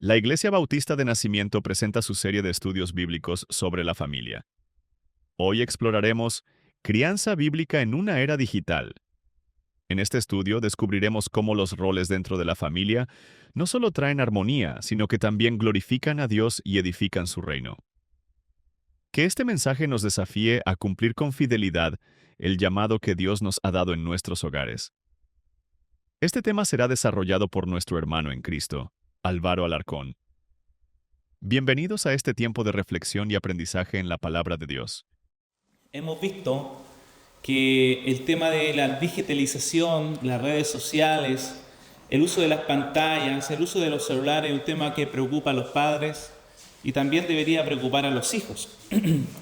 La Iglesia Bautista de Nacimiento presenta su serie de estudios bíblicos sobre la familia. Hoy exploraremos Crianza bíblica en una era digital. En este estudio descubriremos cómo los roles dentro de la familia no solo traen armonía, sino que también glorifican a Dios y edifican su reino. Que este mensaje nos desafíe a cumplir con fidelidad el llamado que Dios nos ha dado en nuestros hogares. Este tema será desarrollado por nuestro hermano en Cristo, Álvaro Alarcón. Bienvenidos a este tiempo de reflexión y aprendizaje en la palabra de Dios. Hemos visto que el tema de la digitalización, las redes sociales, el uso de las pantallas, el uso de los celulares es un tema que preocupa a los padres y también debería preocupar a los hijos.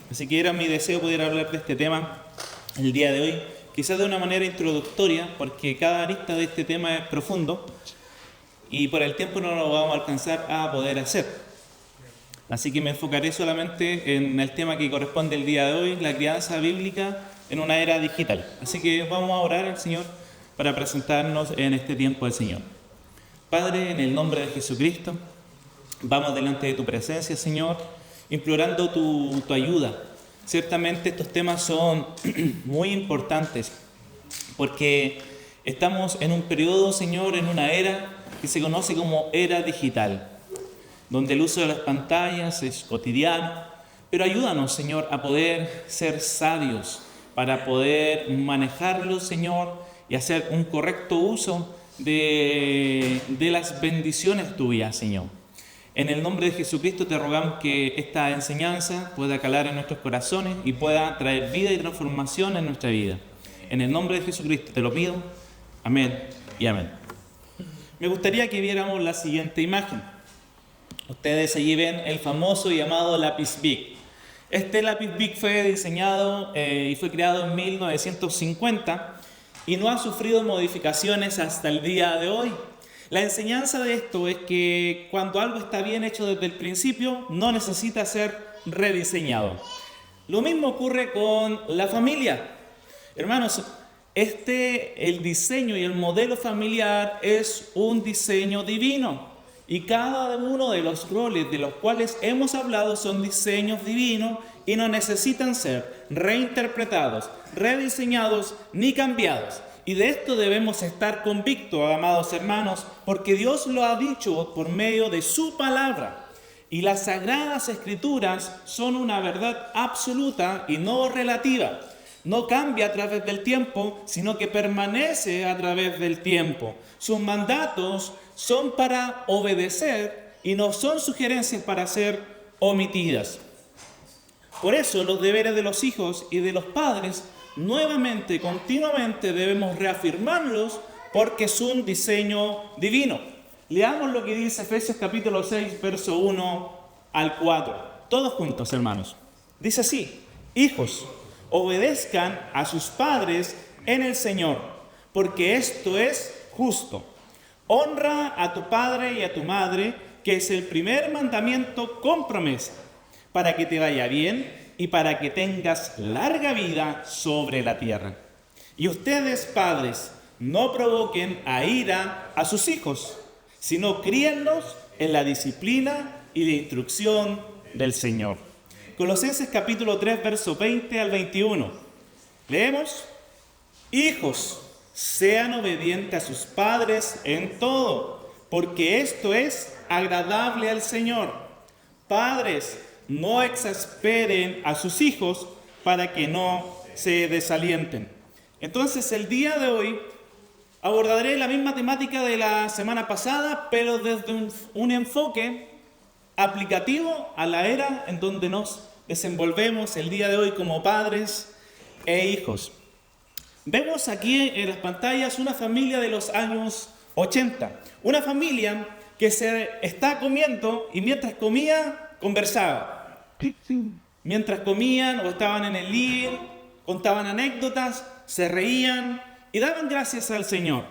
Así que era mi deseo poder hablar de este tema el día de hoy, quizás de una manera introductoria, porque cada arista de este tema es profundo y por el tiempo no lo vamos a alcanzar a poder hacer. Así que me enfocaré solamente en el tema que corresponde el día de hoy, la crianza bíblica en una era digital. Así que vamos a orar al Señor para presentarnos en este tiempo del Señor. Padre, en el nombre de Jesucristo, vamos delante de tu presencia, Señor, implorando tu ayuda. Ciertamente estos temas son muy importantes porque estamos en un periodo, Señor, en una era que se conoce como era digital, donde el uso de las pantallas es cotidiano, pero ayúdanos, Señor, a poder ser sabios para poder manejarlos, Señor, y hacer un correcto uso de las bendiciones tuyas, Señor. En el nombre de Jesucristo te rogamos que esta enseñanza pueda calar en nuestros corazones y pueda traer vida y transformación en nuestra vida. En el nombre de Jesucristo te lo pido. Amén y amén. Me gustaría que viéramos la siguiente imagen. Ustedes allí ven el famoso llamado lápiz Bic. Este lápiz Bic fue diseñado y fue creado en 1950 y no ha sufrido modificaciones hasta el día de hoy. La enseñanza de esto es que cuando algo está bien hecho desde el principio, no necesita ser rediseñado. Lo mismo ocurre con la familia. Hermanos, el diseño y el modelo familiar es un diseño divino. Y cada uno de los roles de los cuales hemos hablado son diseños divinos y no necesitan ser reinterpretados, rediseñados ni cambiados. Y de esto debemos estar convictos, amados hermanos, porque Dios lo ha dicho por medio de su palabra. Y las sagradas escrituras son una verdad absoluta y no relativa. No cambia a través del tiempo, sino que permanece a través del tiempo. Sus mandatos son para obedecer y no son sugerencias para ser omitidas. Por eso los deberes de los hijos y de los padres nuevamente, continuamente debemos reafirmarlos porque es un diseño divino. Leamos lo que dice Efesios capítulo 6, verso 1 al 4. Todos juntos, hermanos. Dice así: hijos, obedezcan a sus padres en el Señor, porque esto es justo. Honra a tu padre y a tu madre, que es el primer mandamiento con promesa, para que te vaya bien y para que tengas larga vida sobre la tierra. Y ustedes, padres, no provoquen a ira a sus hijos, sino críenlos en la disciplina y la instrucción del Señor. Colosenses capítulo 3, verso 20 al 21. Leemos: hijos, sean obedientes a sus padres en todo, porque esto es agradable al Señor. Padres, no exasperen a sus hijos para que no se desalienten. Entonces, el día de hoy abordaré la misma temática de la semana pasada, pero desde un enfoque aplicativo a la era en donde nos desenvolvemos el día de hoy como padres e hijos. Vemos aquí en las pantallas una familia de los años 80, una familia que se está comiendo y mientras comía conversaba. Mientras comían o estaban en el living, contaban anécdotas, se reían y daban gracias al Señor.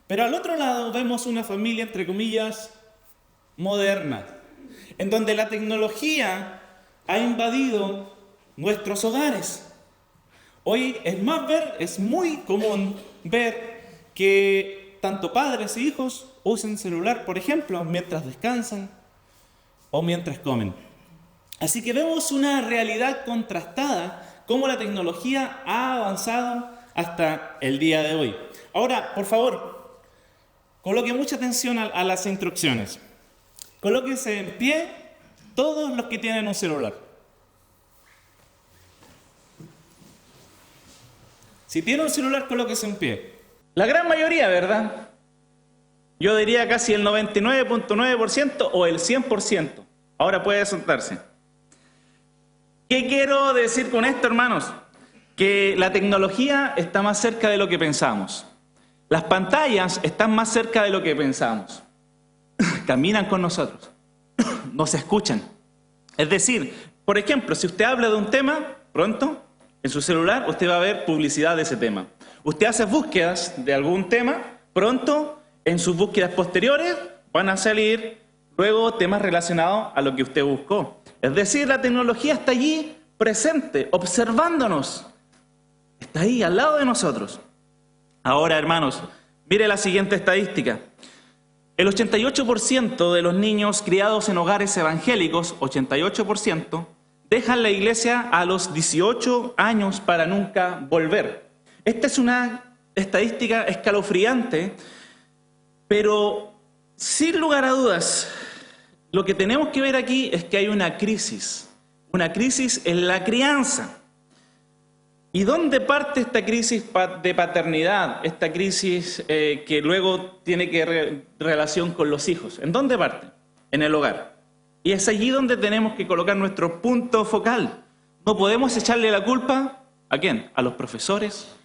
Pero al otro lado vemos una familia, entre comillas, moderna, en donde la tecnología ha invadido nuestros hogares. Hoy es muy común ver que tanto padres e hijos usen celular, por ejemplo, mientras descansan o mientras comen. Así que vemos una realidad contrastada, cómo la tecnología ha avanzado hasta el día de hoy. Ahora, por favor, coloque mucha atención a las instrucciones. Colóquense en pie todos los que tienen un celular. Si tiene un celular, colóquese en pie. La gran mayoría, ¿verdad? Yo diría casi el 99.9% o el 100%. Ahora puede sentarse. ¿Qué quiero decir con esto, hermanos? Que la tecnología está más cerca de lo que pensamos. Las pantallas están más cerca de lo que pensamos. Caminan con nosotros. Nos escuchan. Es decir, por ejemplo, si usted habla de un tema, pronto, en su celular, usted va a ver publicidad de ese tema. Usted hace búsquedas de algún tema, pronto, en sus búsquedas posteriores, van a salir luego temas relacionados a lo que usted buscó. Es decir, la tecnología está allí, presente, observándonos. Está ahí, al lado de nosotros. Ahora, hermanos, mire la siguiente estadística. El 88% de los niños criados en hogares evangélicos, 88%, dejan la iglesia a los 18 años para nunca volver. Esta es una estadística escalofriante, pero sin lugar a dudas, lo que tenemos que ver aquí es que hay una crisis en la crianza. ¿Y dónde parte esta crisis de paternidad? Esta crisis que luego tiene relación con los hijos. ¿En dónde parte? En el hogar. Y es allí donde tenemos que colocar nuestro punto focal. No podemos echarle la culpa, ¿a quién? A los profesores,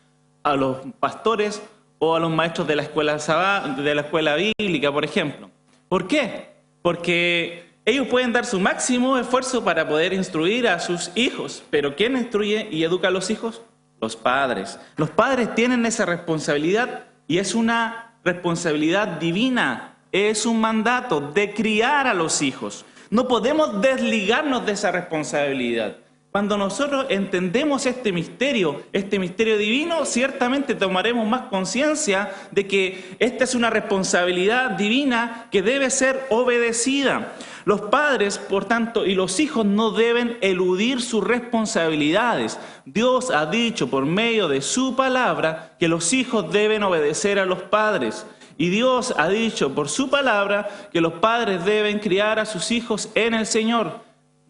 a los pastores o a los maestros de la escuela bíblica, por ejemplo. ¿Por qué? Porque ellos pueden dar su máximo esfuerzo para poder instruir a sus hijos, pero ¿quién instruye y educa a los hijos? Los padres. Los padres tienen esa responsabilidad y es una responsabilidad divina, es un mandato de criar a los hijos. No podemos desligarnos de esa responsabilidad. Cuando nosotros entendemos este misterio divino, ciertamente tomaremos más conciencia de que esta es una responsabilidad divina que debe ser obedecida. Los padres, por tanto, y los hijos no deben eludir sus responsabilidades. Dios ha dicho por medio de su palabra que los hijos deben obedecer a los padres. Y Dios ha dicho por su palabra que los padres deben criar a sus hijos en el Señor.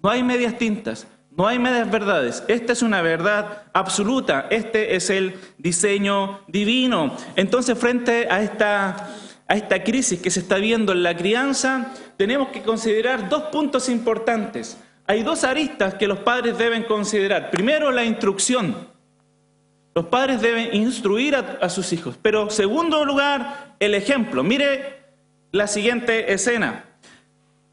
No hay medias tintas. No hay medias verdades. Esta es una verdad absoluta. Este es el diseño divino. Entonces, frente a esta crisis que se está viendo en la crianza, tenemos que considerar dos puntos importantes. Hay dos aristas que los padres deben considerar. Primero, la instrucción. Los padres deben instruir a sus hijos. Pero, segundo lugar, el ejemplo. Mire la siguiente escena.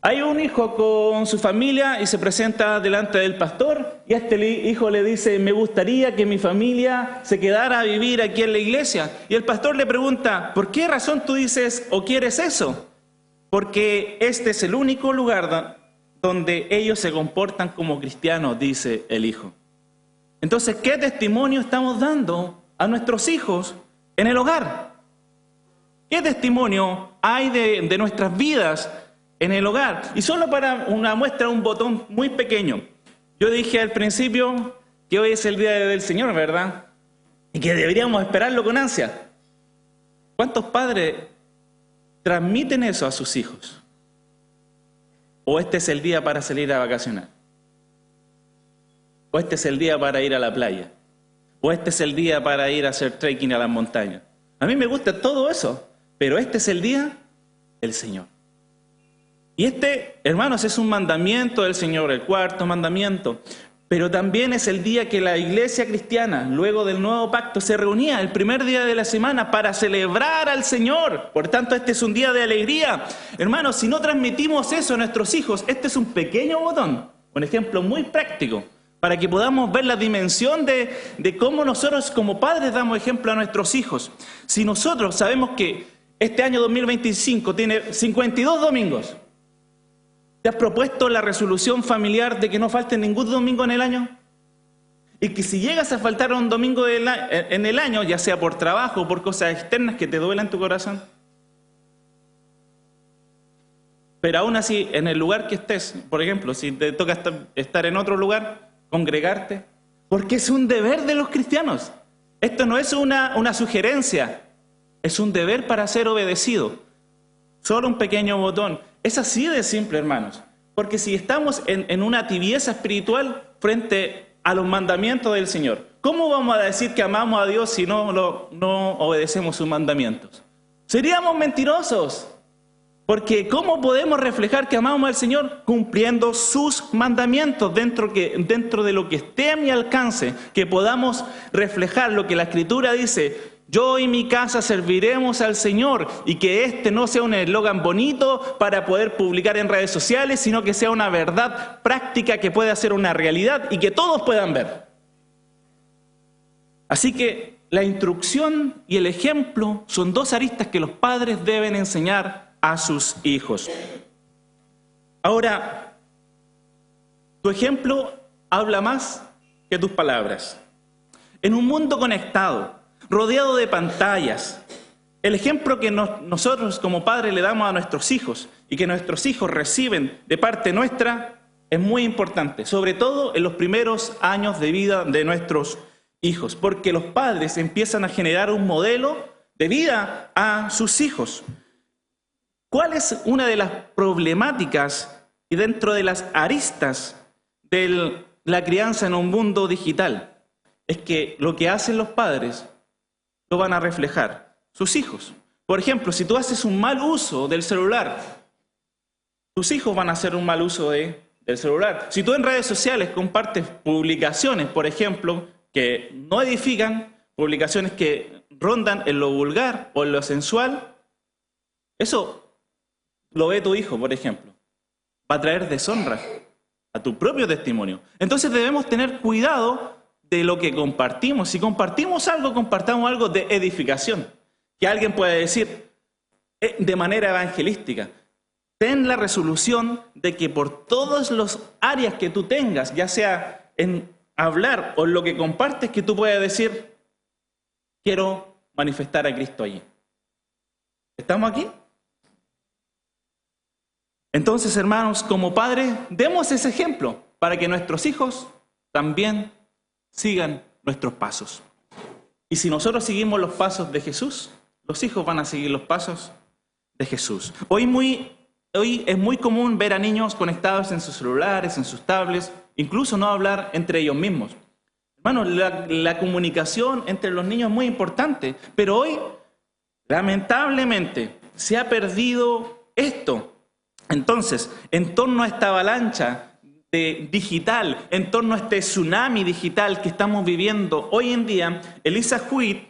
Hay un hijo con su familia y se presenta delante del pastor y este hijo le dice, me gustaría que mi familia se quedara a vivir aquí en la iglesia. Y el pastor le pregunta, ¿por qué razón tú dices o quieres eso? Porque este es el único lugar donde ellos se comportan como cristianos, dice el hijo. Entonces, ¿qué testimonio estamos dando a nuestros hijos en el hogar? ¿Qué testimonio hay de nuestras vidas en el hogar? Y solo para una muestra, un botón muy pequeño. Yo dije al principio que hoy es el día del Señor, ¿verdad? Y que deberíamos esperarlo con ansia. ¿Cuántos padres transmiten eso a sus hijos? ¿O este es el día para salir a vacacionar? ¿O este es el día para ir a la playa? ¿O este es el día para ir a hacer trekking a las montañas? A mí me gusta todo eso, pero este es el día del Señor. Y este, hermanos, es un mandamiento del Señor, el cuarto mandamiento. Pero también es el día que la iglesia cristiana, luego del nuevo pacto, se reunía el primer día de la semana para celebrar al Señor. Por tanto, este es un día de alegría. Hermanos, si no transmitimos eso a nuestros hijos, este es un pequeño botón, un ejemplo muy práctico, para que podamos ver la dimensión de cómo nosotros como padres damos ejemplo a nuestros hijos. Si nosotros sabemos que este año 2025 tiene 52 domingos, ¿te has propuesto la resolución familiar de que no falte ningún domingo en el año? Y que si llegas a faltar un domingo en el año, ya sea por trabajo o por cosas externas que te duelan tu corazón, pero aún así, en el lugar que estés, por ejemplo, si te toca estar en otro lugar, congregarte, porque es un deber de los cristianos. Esto no es una sugerencia, es un deber para ser obedecido. Solo un pequeño botón. Es así de simple, hermanos. Porque si estamos en una tibieza espiritual frente a los mandamientos del Señor, ¿cómo vamos a decir que amamos a Dios si no obedecemos sus mandamientos? Seríamos mentirosos. Porque ¿cómo podemos reflejar que amamos al Señor? Cumpliendo sus mandamientos dentro de lo que esté a mi alcance, que podamos reflejar lo que la Escritura dice: yo y mi casa serviremos al Señor, y que este no sea un eslogan bonito para poder publicar en redes sociales, sino que sea una verdad práctica que pueda ser una realidad y que todos puedan ver. Así que la instrucción y el ejemplo son dos aristas que los padres deben enseñar a sus hijos. Ahora, tu ejemplo habla más que tus palabras. En un mundo conectado, rodeado de pantallas, el ejemplo que nosotros como padres le damos a nuestros hijos y que nuestros hijos reciben de parte nuestra es muy importante, sobre todo en los primeros años de vida de nuestros hijos, porque los padres empiezan a generar un modelo de vida a sus hijos. ¿Cuál es una de las problemáticas y dentro de las aristas de la crianza en un mundo digital? Es que lo que hacen los padres lo van a reflejar sus hijos. Por ejemplo, si tú haces un mal uso del celular, tus hijos van a hacer un mal uso del celular. Si tú en redes sociales compartes publicaciones, por ejemplo, que no edifican, publicaciones que rondan en lo vulgar o en lo sensual, eso lo ve tu hijo, por ejemplo. Va a traer deshonra a tu propio testimonio. Entonces debemos tener cuidado de lo que compartimos. Si compartimos algo, compartamos algo de edificación. Que alguien pueda decir de manera evangelística: ten la resolución de que por todas las áreas que tú tengas, ya sea en hablar o en lo que compartes, que tú puedas decir: quiero manifestar a Cristo allí. ¿Estamos aquí? Entonces, hermanos, como padres, demos ese ejemplo para que nuestros hijos también sigan nuestros pasos. Y si nosotros seguimos los pasos de Jesús, los hijos van a seguir los pasos de Jesús. Hoy es muy común ver a niños conectados en sus celulares, en sus tablets, incluso no hablar entre ellos mismos. Hermanos, la comunicación entre los niños es muy importante, pero hoy, lamentablemente, se ha perdido esto. Entonces, en torno a esta avalancha digital, en torno a este tsunami digital que estamos viviendo hoy en día, Elisa Huit,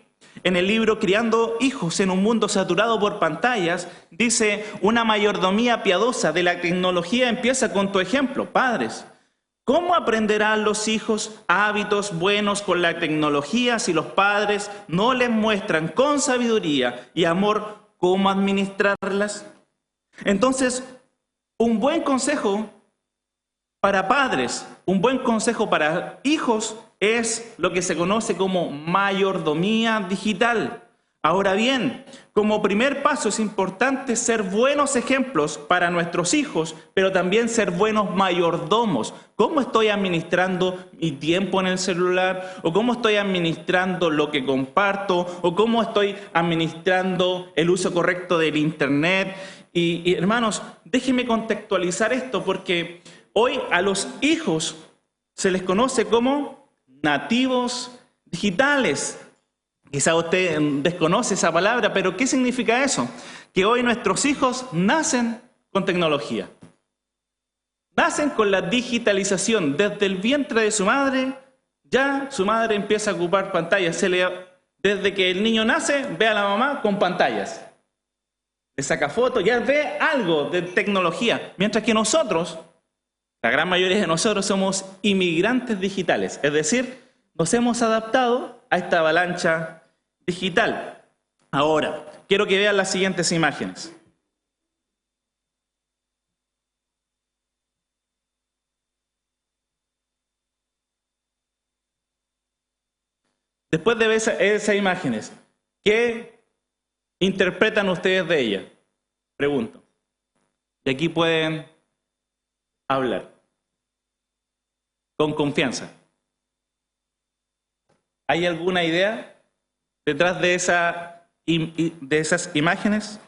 en el libro Criando hijos en un mundo saturado por pantallas, dice: una mayordomía piadosa de la tecnología empieza con tu ejemplo. Padres, ¿cómo aprenderán los hijos hábitos buenos con la tecnología si los padres no les muestran con sabiduría y amor cómo administrarlas? Entonces, un buen consejo para padres, un buen consejo para hijos es lo que se conoce como mayordomía digital. Ahora bien, como primer paso es importante ser buenos ejemplos para nuestros hijos, pero también ser buenos mayordomos. ¿Cómo estoy administrando mi tiempo en el celular? ¿O cómo estoy administrando lo que comparto? ¿O cómo estoy administrando el uso correcto del internet? Y hermanos, déjenme contextualizar esto, porque hoy a los hijos se les conoce como nativos digitales. Quizá usted desconoce esa palabra, pero ¿qué significa eso? Que hoy nuestros hijos nacen con tecnología. Nacen con la digitalización. Desde el vientre de su madre, ya su madre empieza a ocupar pantallas. Desde que el niño nace, ve a la mamá con pantallas. Le saca fotos, ya ve algo de tecnología. Mientras que nosotros, la gran mayoría de nosotros, somos inmigrantes digitales. Es decir, nos hemos adaptado a esta avalancha digital. Ahora, quiero que vean las siguientes imágenes. Después de ver esas imágenes, ¿qué interpretan ustedes de ellas? Pregunto. Y aquí pueden hablar con confianza. ¿Hay alguna idea detrás de esas imágenes?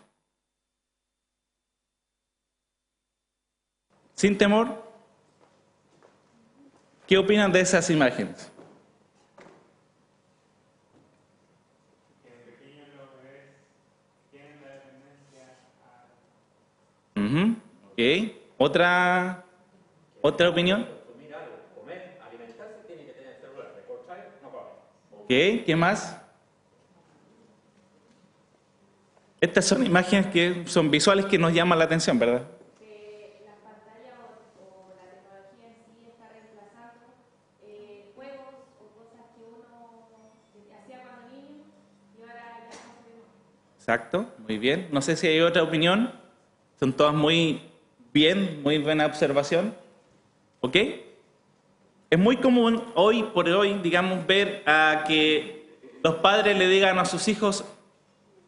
Sin temor, ¿qué opinan de esas imágenes? Ok. ¿Otra opinión? Ok, ¿qué más? Estas son imágenes que son visuales que nos llaman la atención, ¿verdad? Las pantallas o la tecnología en sí está reemplazando juegos o cosas que uno hacía cuando niño y ahora ya no se ve más. Exacto, muy bien. No sé si hay otra opinión. Son todas muy bien, muy buena observación. ¿Ok? Es muy común hoy por hoy, digamos, ver a que los padres le digan a sus hijos,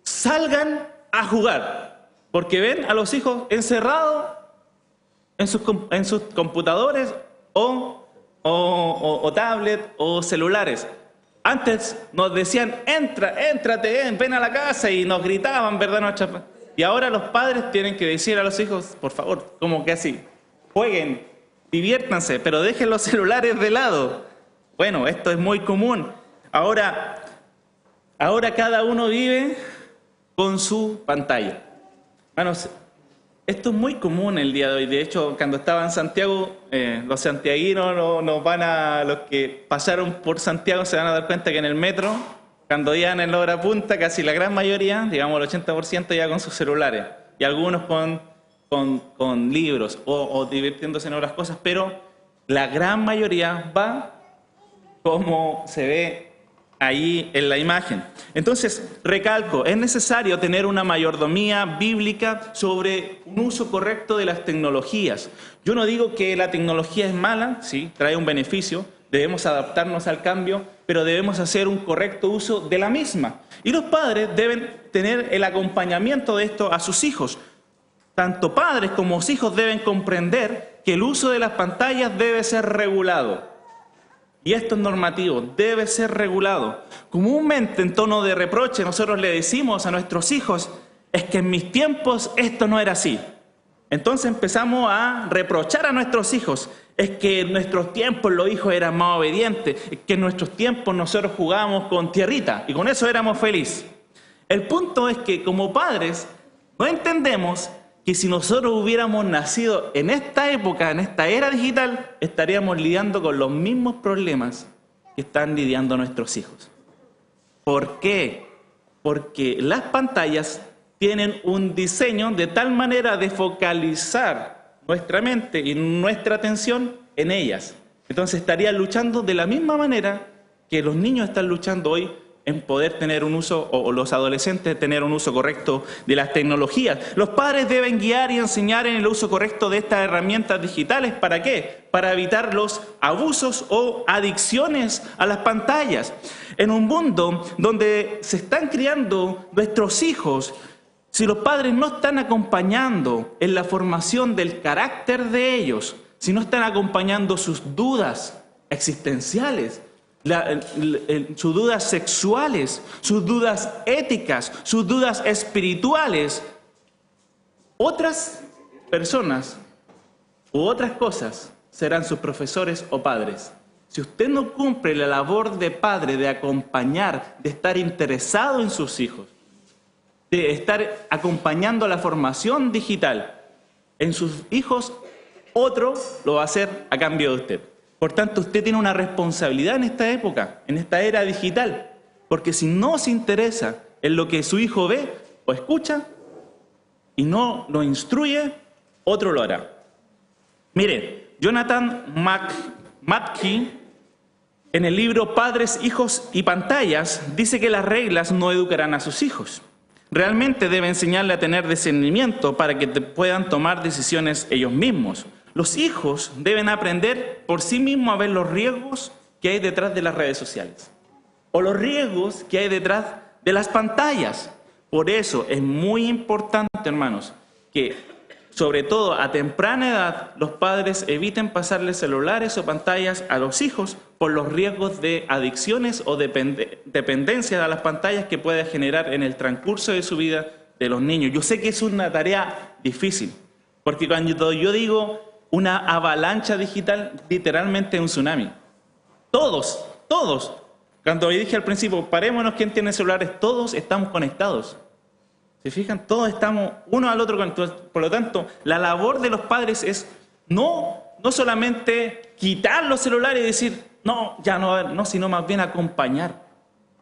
salgan a jugar, porque ven a los hijos encerrados en sus computadores o tablet o celulares. Antes nos decían, éntrate, ven a la casa, y nos gritaban, ¿verdad? Y ahora los padres tienen que decir a los hijos, por favor, como que así, jueguen, diviértanse, pero dejen los celulares de lado. Bueno, esto es muy común. Ahora cada uno vive con su pantalla. Bueno, esto es muy común el día de hoy. De hecho, cuando estaba en Santiago, los santiaguinos los que pasaron por Santiago se van a dar cuenta que en el metro, cuando iban en la hora punta, casi la gran mayoría, digamos el 80%, ya con sus celulares. Y algunos con libros o divirtiéndose en otras cosas, pero la gran mayoría va como se ve ahí en la imagen. Entonces, recalco, es necesario tener una mayordomía bíblica sobre un uso correcto de las tecnologías. Yo no digo que la tecnología es mala, sí, trae un beneficio, debemos adaptarnos al cambio, pero debemos hacer un correcto uso de la misma. Y los padres deben tener el acompañamiento de esto a sus hijos. Tanto padres como hijos deben comprender que el uso de las pantallas debe ser regulado. Y esto es normativo, debe ser regulado. Comúnmente, en tono de reproche, nosotros le decimos a nuestros hijos, es que en mis tiempos esto no era así. Entonces empezamos a reprochar a nuestros hijos, es que en nuestros tiempos los hijos eran más obedientes, es que en nuestros tiempos nosotros jugábamos con tierrita y con eso éramos felices. El punto es que como padres no entendemos que si nosotros hubiéramos nacido en esta época, en esta era digital, estaríamos lidiando con los mismos problemas que están lidiando nuestros hijos. ¿Por qué? Porque las pantallas tienen un diseño de tal manera de focalizar nuestra mente y nuestra atención en ellas. Entonces estarían luchando de la misma manera que los niños están luchando hoy en poder tener un uso, o los adolescentes tener un uso correcto de las tecnologías. Los padres deben guiar y enseñar en el uso correcto de estas herramientas digitales. ¿Para qué? Para evitar los abusos o adicciones a las pantallas. En un mundo donde se están criando nuestros hijos, si los padres no están acompañando en la formación del carácter de ellos, si no están acompañando sus dudas existenciales, sus dudas sexuales, sus dudas éticas, sus dudas espirituales, otras personas u otras cosas serán sus profesores o padres. Si usted no cumple la labor de padre, de acompañar, de estar interesado en sus hijos, de estar acompañando la formación digital en sus hijos, otro lo va a hacer a cambio de usted. Por tanto, usted tiene una responsabilidad en esta época, en esta era digital, porque si no se interesa en lo que su hijo ve o escucha y no lo instruye, otro lo hará. Mire, Jonathan McKee, en el libro Padres, Hijos y Pantallas, dice que las reglas no educarán a sus hijos. Realmente debe enseñarle a tener discernimiento para que puedan tomar decisiones ellos mismos. Los hijos deben aprender por sí mismos a ver los riesgos que hay detrás de las redes sociales. o los riesgos que hay detrás de las pantallas. Por eso es muy importante, hermanos, que sobre todo a temprana edad los padres eviten pasarles celulares o pantallas a los hijos por los riesgos de adicciones o dependencia de las pantallas que puede generar en el transcurso de su vida de los niños. Yo sé que es una tarea difícil, porque cuando yo digo una avalancha digital, literalmente es un tsunami. Todos, cuando yo dije al principio, parémonos, ¿quién tiene celulares? Todos estamos conectados. ¿Se fijan? Todos estamos uno al otro conectados. Por lo tanto, la labor de los padres es no solamente quitar los celulares y decir, no, ya no, sino más bien acompañar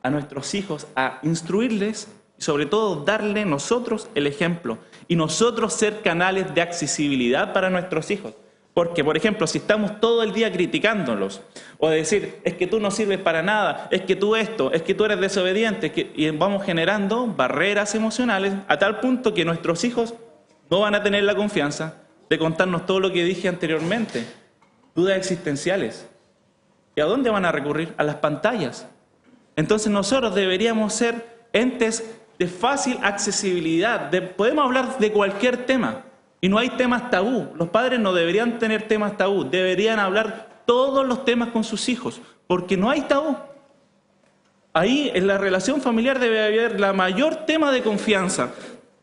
a nuestros hijos, a instruirles y sobre todo darle nosotros el ejemplo y nosotros ser canales de accesibilidad para nuestros hijos. Porque, por ejemplo, si estamos todo el día criticándolos o decir, es que tú no sirves para nada, es que tú esto, es que tú eres desobediente, y vamos generando barreras emocionales a tal punto que nuestros hijos no van a tener la confianza de contarnos todo lo que dije anteriormente, dudas existenciales. ¿Y a dónde van a recurrir? A las pantallas. Entonces nosotros deberíamos ser entes de fácil accesibilidad, podemos hablar de cualquier tema. Y no hay temas tabú. Los padres no deberían tener temas tabú. Deberían hablar todos los temas con sus hijos, porque no hay tabú. Ahí en la relación familiar debe haber la mayor tema de confianza.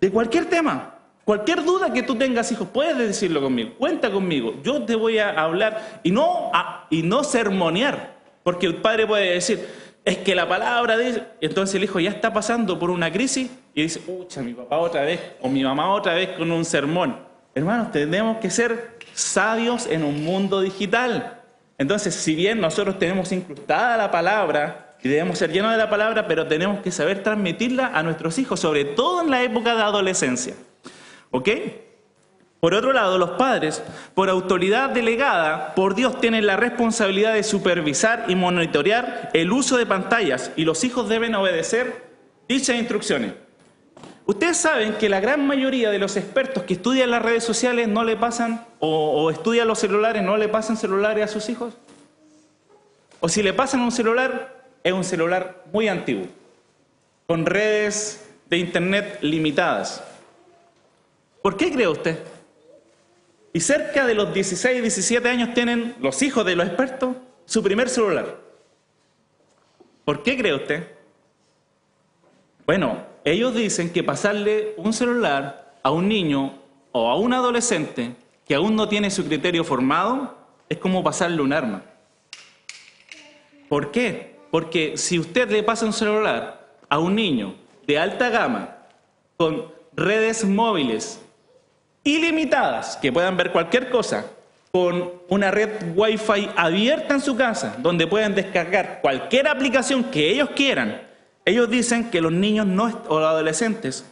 De cualquier tema, cualquier duda que tú tengas, hijo, puedes decirlo conmigo. Cuenta conmigo. Yo te voy a hablar y no sermonear. Porque el padre puede decir, es que la palabra dice... Entonces el hijo ya está pasando por una crisis y dice, pucha, mi papá otra vez o mi mamá otra vez con un sermón. Hermanos, tenemos que ser sabios en un mundo digital. Entonces, si bien nosotros tenemos incrustada la palabra y debemos ser llenos de la palabra, pero tenemos que saber transmitirla a nuestros hijos, sobre todo en la época de adolescencia. ¿Ok? Por otro lado, los padres, por autoridad delegada por Dios, tienen la responsabilidad de supervisar y monitorear el uso de pantallas y los hijos deben obedecer dichas instrucciones. Ustedes saben que la gran mayoría de los expertos que estudian las redes sociales no le pasan, o estudian los celulares, no le pasan celulares a sus hijos. O si le pasan un celular, es un celular muy antiguo, con redes de internet limitadas. ¿Por qué cree usted? Y cerca de los 16, 17 años tienen los hijos de los expertos su primer celular. ¿Por qué cree usted? Bueno, ellos dicen que pasarle un celular a un niño o a un adolescente que aún no tiene su criterio formado es como pasarle un arma. ¿Por qué? Porque si usted le pasa un celular a un niño de alta gama con redes móviles ilimitadas, que puedan ver cualquier cosa, con una red Wi-Fi abierta en su casa, donde pueden descargar cualquier aplicación que ellos quieran, ellos dicen que los niños o los adolescentes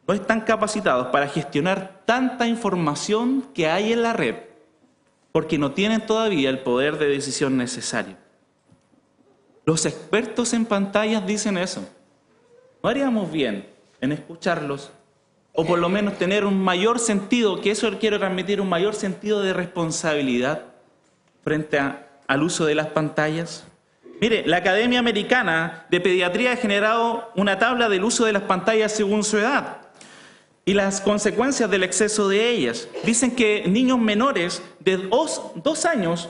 no están capacitados para gestionar tanta información que hay en la red, porque no tienen todavía el poder de decisión necesario. Los expertos en pantallas dicen eso. ¿No haríamos bien en escucharlos? O por lo menos tener un mayor sentido, que eso quiero transmitir, un mayor sentido de responsabilidad frente al uso de las pantallas. Mire, la Academia Americana de Pediatría ha generado una tabla del uso de las pantallas según su edad y las consecuencias del exceso de ellas. Dicen que niños menores de 2 años,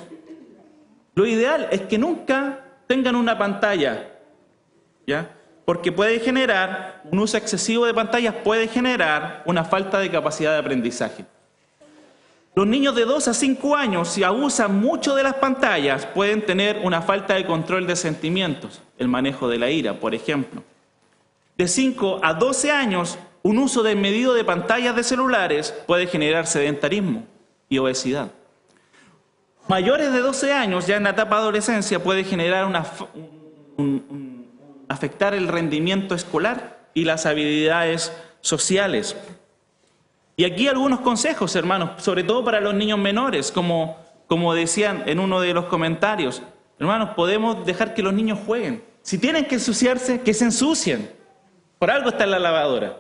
lo ideal es que nunca tengan una pantalla, ¿ya? Porque puede generar, un uso excesivo de pantallas puede generar una falta de capacidad de aprendizaje. Los niños de 2 a 5 años, si abusan mucho de las pantallas, pueden tener una falta de control de sentimientos, el manejo de la ira, por ejemplo. De 5 a 12 años, un uso desmedido de pantallas de celulares puede generar sedentarismo y obesidad. Mayores de 12 años, ya en la etapa de adolescencia, puede generar afectar el rendimiento escolar y las habilidades sociales. Y aquí algunos consejos, hermanos, sobre todo para los niños menores, como decían en uno de los comentarios. Hermanos, podemos dejar que los niños jueguen. Si tienen que ensuciarse, que se ensucien. Por algo está en la lavadora.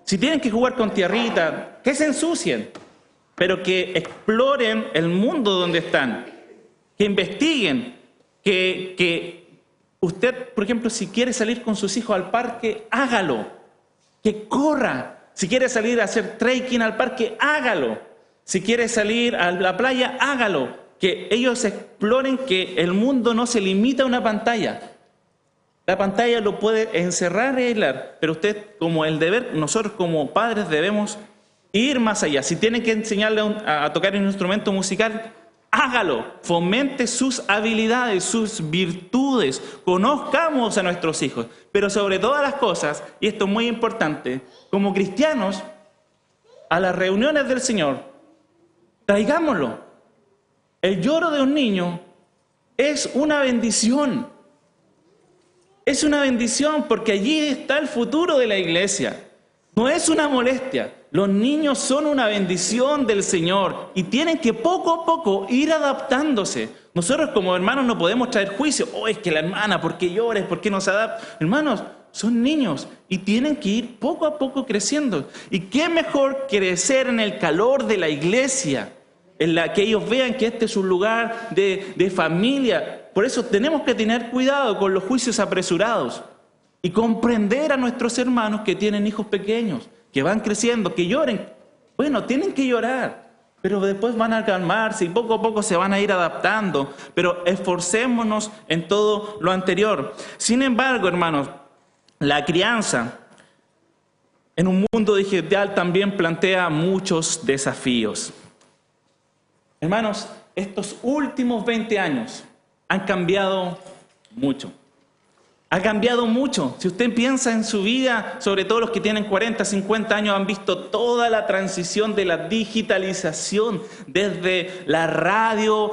Si tienen que jugar con tierrita, que se ensucien. Pero que exploren el mundo donde están. Que investiguen, que Usted, por ejemplo, si quiere salir con sus hijos al parque, hágalo. Que corra. Si quiere salir a hacer trekking al parque, hágalo. Si quiere salir a la playa, hágalo. Que ellos exploren que el mundo no se limita a una pantalla. La pantalla lo puede encerrar y aislar, pero usted, como el deber, nosotros como padres debemos ir más allá. Si tienen que enseñarle a tocar un instrumento musical, hágalo, fomente sus habilidades, sus virtudes, conozcamos a nuestros hijos. Pero sobre todas las cosas, y esto es muy importante, como cristianos, a las reuniones del Señor, traigámoslo. El lloro de un niño es una bendición. Es una bendición porque allí está el futuro de la iglesia. No es una molestia. Los niños son una bendición del Señor y tienen que poco a poco ir adaptándose. Nosotros como hermanos no podemos traer juicio. Oh, es que la hermana, ¿por qué llores? ¿Por qué no se adapta? Hermanos, son niños y tienen que ir poco a poco creciendo. ¿Y qué mejor crecer en el calor de la iglesia? En la que ellos vean que este es un lugar de familia. Por eso tenemos que tener cuidado con los juicios apresurados y comprender a nuestros hermanos que tienen hijos pequeños, que van creciendo, que lloren. Bueno, tienen que llorar, pero después van a calmarse y poco a poco se van a ir adaptando. Pero esforcémonos en todo lo anterior. Sin embargo, hermanos, la crianza en un mundo digital también plantea muchos desafíos. Hermanos, estos últimos 20 años han cambiado mucho. Ha cambiado mucho. Si usted piensa en su vida, sobre todo los que tienen 40, 50 años, han visto toda la transición de la digitalización, desde la radio,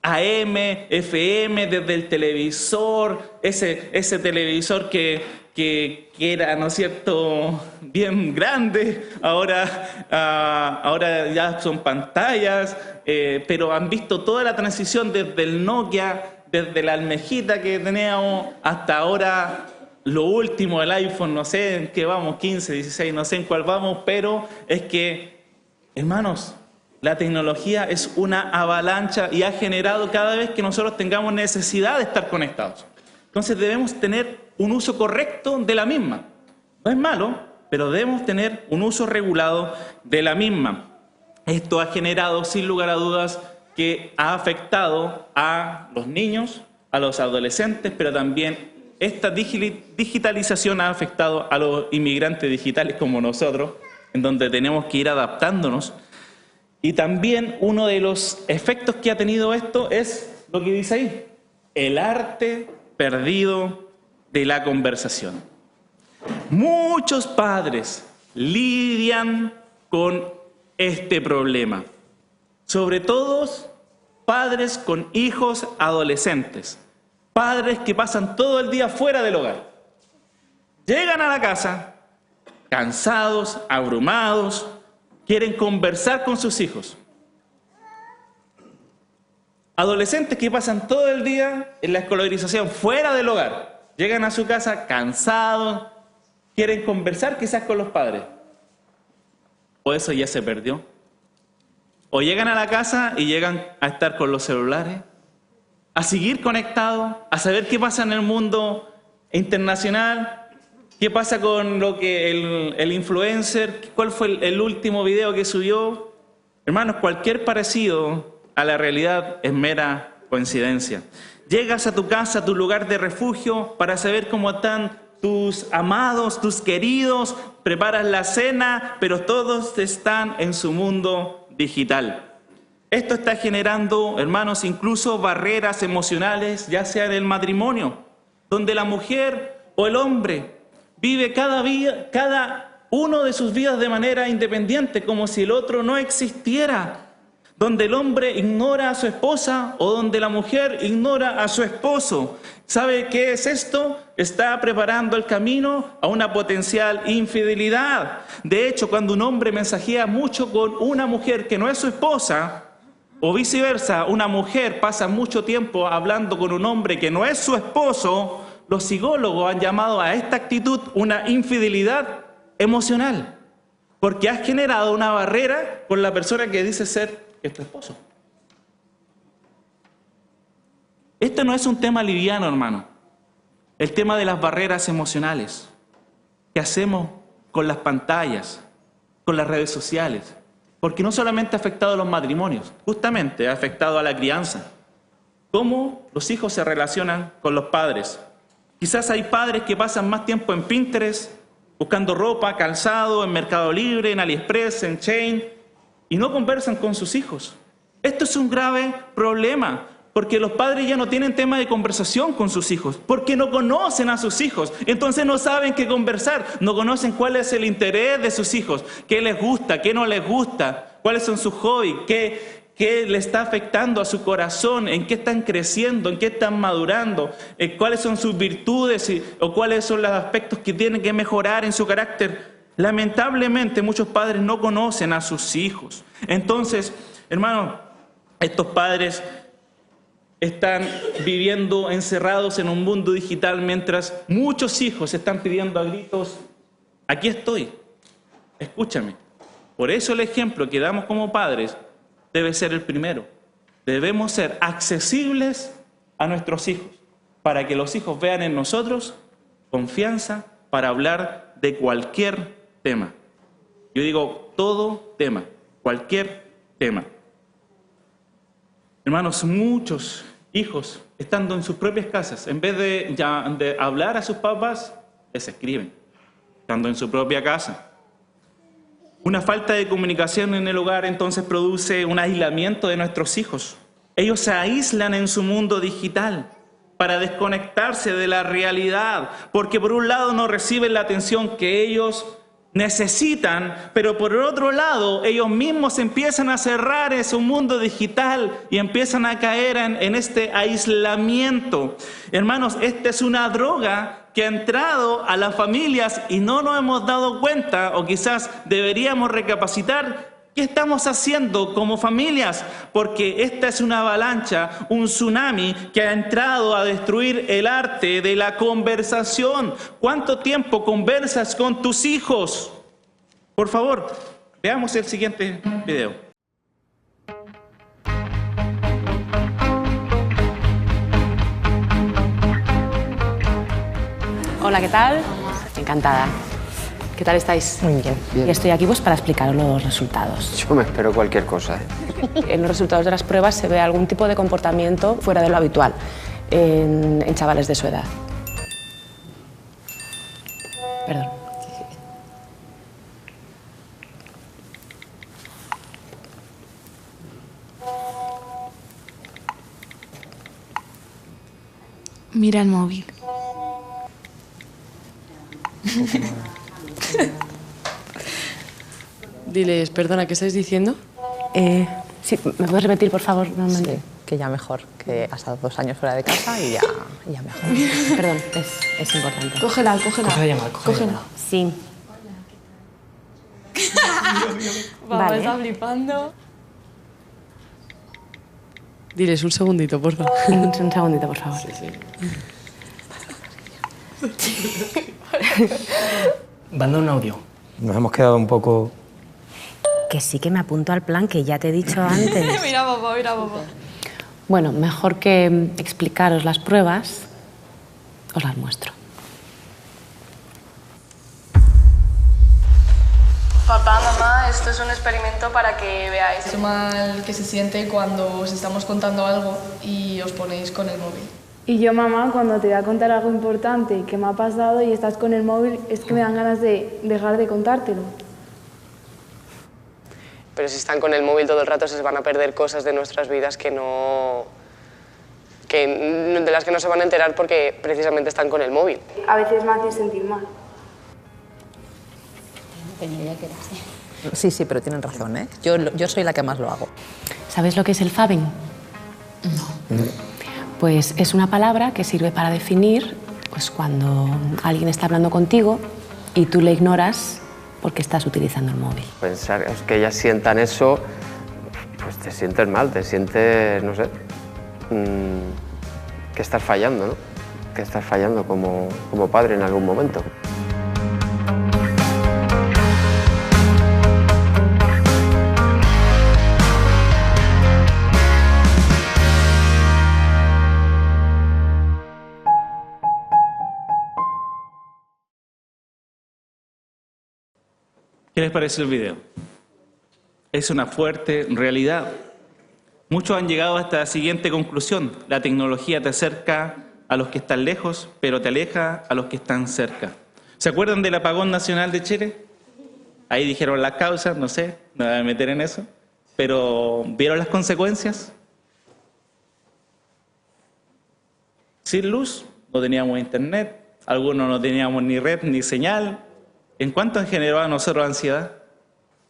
AM, FM, desde el televisor, ese televisor que era, ¿no es cierto?, bien grande, ahora ya son pantallas, pero han visto toda la transición desde el Nokia, desde la almejita que teníamos, hasta ahora lo último, el iPhone, no sé en qué vamos, 15, 16, no sé en cuál vamos, pero es que, hermanos, la tecnología es una avalancha y ha generado cada vez que nosotros tengamos necesidad de estar conectados. Entonces debemos tener un uso correcto de la misma. No es malo, pero debemos tener un uso regulado de la misma. Esto ha generado, sin lugar a dudas, que ha afectado a los niños, a los adolescentes, pero también esta digitalización ha afectado a los inmigrantes digitales como nosotros, en donde tenemos que ir adaptándonos. Y también uno de los efectos que ha tenido esto es lo que dice ahí, el arte perdido de la conversación. Muchos padres lidian con este problema, sobre todo padres con hijos adolescentes, padres que pasan todo el día fuera del hogar. Llegan a la casa cansados, abrumados, quieren conversar con sus hijos. Adolescentes que pasan todo el día en la escolarización fuera del hogar, llegan a su casa cansados, quieren conversar quizás con los padres. O eso ya se perdió. O llegan a la casa y llegan a estar con los celulares, a seguir conectados, a saber qué pasa en el mundo internacional, qué pasa con lo que el influencer, cuál fue el último video que subió. Hermanos, cualquier parecido a la realidad es mera coincidencia. Llegas a tu casa, a tu lugar de refugio, para saber cómo están tus amados, tus queridos, preparas la cena, pero todos están en su mundo digital. Esto está generando, hermanos, incluso barreras emocionales, ya sea en el matrimonio, donde la mujer o el hombre vive cada uno de sus vidas de manera independiente, como si el otro no existiera, donde el hombre ignora a su esposa o donde la mujer ignora a su esposo. ¿Sabe qué es esto? Está preparando el camino a una potencial infidelidad. De hecho, cuando un hombre mensajea mucho con una mujer que no es su esposa, o viceversa, una mujer pasa mucho tiempo hablando con un hombre que no es su esposo, los psicólogos han llamado a esta actitud una infidelidad emocional, porque has generado una barrera con la persona que dice ser tu esposo. Esto no es un tema liviano, hermano. El tema de las barreras emocionales. ¿Qué hacemos con las pantallas, con las redes sociales? Porque no solamente ha afectado a los matrimonios, justamente ha afectado a la crianza. ¿Cómo los hijos se relacionan con los padres? Quizás hay padres que pasan más tiempo en Pinterest, buscando ropa, calzado, en Mercado Libre, en AliExpress, en Shein, y no conversan con sus hijos. Esto es un grave problema, porque los padres ya no tienen tema de conversación con sus hijos, porque no conocen a sus hijos, entonces no saben qué conversar, no conocen cuál es el interés de sus hijos, qué les gusta, qué no les gusta, cuáles son sus hobbies, qué le está afectando a su corazón, en qué están creciendo, en qué están madurando, cuáles son sus virtudes o cuáles son los aspectos que tienen que mejorar en su carácter. Lamentablemente muchos padres no conocen a sus hijos. Entonces, hermanos, estos padres están viviendo encerrados en un mundo digital mientras muchos hijos están pidiendo a gritos, aquí estoy, escúchame. Por eso el ejemplo que damos como padres debe ser el primero. Debemos ser accesibles a nuestros hijos para que los hijos vean en nosotros confianza para hablar de cualquier tema. Yo digo todo tema, cualquier tema. Hermanos, muchos hijos, estando en sus propias casas, en vez de hablar a sus papás, les escriben, estando en su propia casa. Una falta de comunicación en el hogar entonces produce un aislamiento de nuestros hijos. Ellos se aíslan en su mundo digital para desconectarse de la realidad, porque por un lado no reciben la atención que ellos necesitan, pero por otro lado ellos mismos empiezan a cerrar en su mundo digital y empiezan a caer en este aislamiento. Hermanos, esta es una droga que ha entrado a las familias y no nos hemos dado cuenta, o quizás deberíamos recapacitar qué estamos haciendo como familias, porque esta es una avalancha, un tsunami que ha entrado a destruir el arte de la conversación. ¿Cuánto tiempo conversas con tus hijos? Por favor, veamos el siguiente video. Hola, ¿qué tal? Encantada. ¿Qué tal estáis? Muy bien. Y estoy aquí pues para explicaros los resultados. Yo me espero cualquier cosa. En los resultados de las pruebas se ve algún tipo de comportamiento fuera de lo habitual en chavales de su edad. Perdón. Mira el móvil. Diles, perdona, ¿qué estáis diciendo? Sí, ¿me puedes repetir, por favor? Sí, que ya mejor, que has estado 2 años fuera de casa y ya mejor. Perdón, es importante. Cógela, cógela. Coge la llamada, coge la Cógela. llamada. Sí. Vamos, Vale. está flipando. Diles un segundito, por favor. Un segundito, por favor. Manda un audio. Nos hemos quedado un poco... Que sí que me apunto al plan que ya te he dicho antes. Mira, papá, mira, papá. Bueno, mejor que explicaros las pruebas, os las muestro. Papá, mamá, esto es un experimento para que veáis. Lo mal que se siente cuando os estamos contando algo y os ponéis con el móvil. Y yo, mamá, cuando te voy a contar algo importante que me ha pasado y estás con el móvil, es que me dan ganas de dejar de contártelo. Pero si están con el móvil todo el rato se van a perder cosas de nuestras vidas de las que no se van a enterar porque precisamente están con el móvil. A veces me hace sentir mal. Sí, pero tienen razón, ¿eh? Yo soy la que más lo hago. ¿Sabes lo que es el fabbing? No. Pues es una palabra que sirve para definir pues, cuando alguien está hablando contigo y tú le ignoras porque estás utilizando el móvil. Pensar es que ellas sientan eso, pues te sientes mal, te sientes, no sé, que estás fallando, ¿no? Que estás fallando como padre en algún momento. ¿Qué les parece el video? Es una fuerte realidad. Muchos han llegado a esta siguiente conclusión. La tecnología te acerca a los que están lejos, pero te aleja a los que están cerca. ¿Se acuerdan del apagón nacional de Chile? Ahí dijeron las causas, no sé, no me voy a meter en eso. Pero ¿vieron las consecuencias? Sin luz, no teníamos internet, algunos no teníamos ni red ni señal. ¿En cuánto generó a nosotros ansiedad?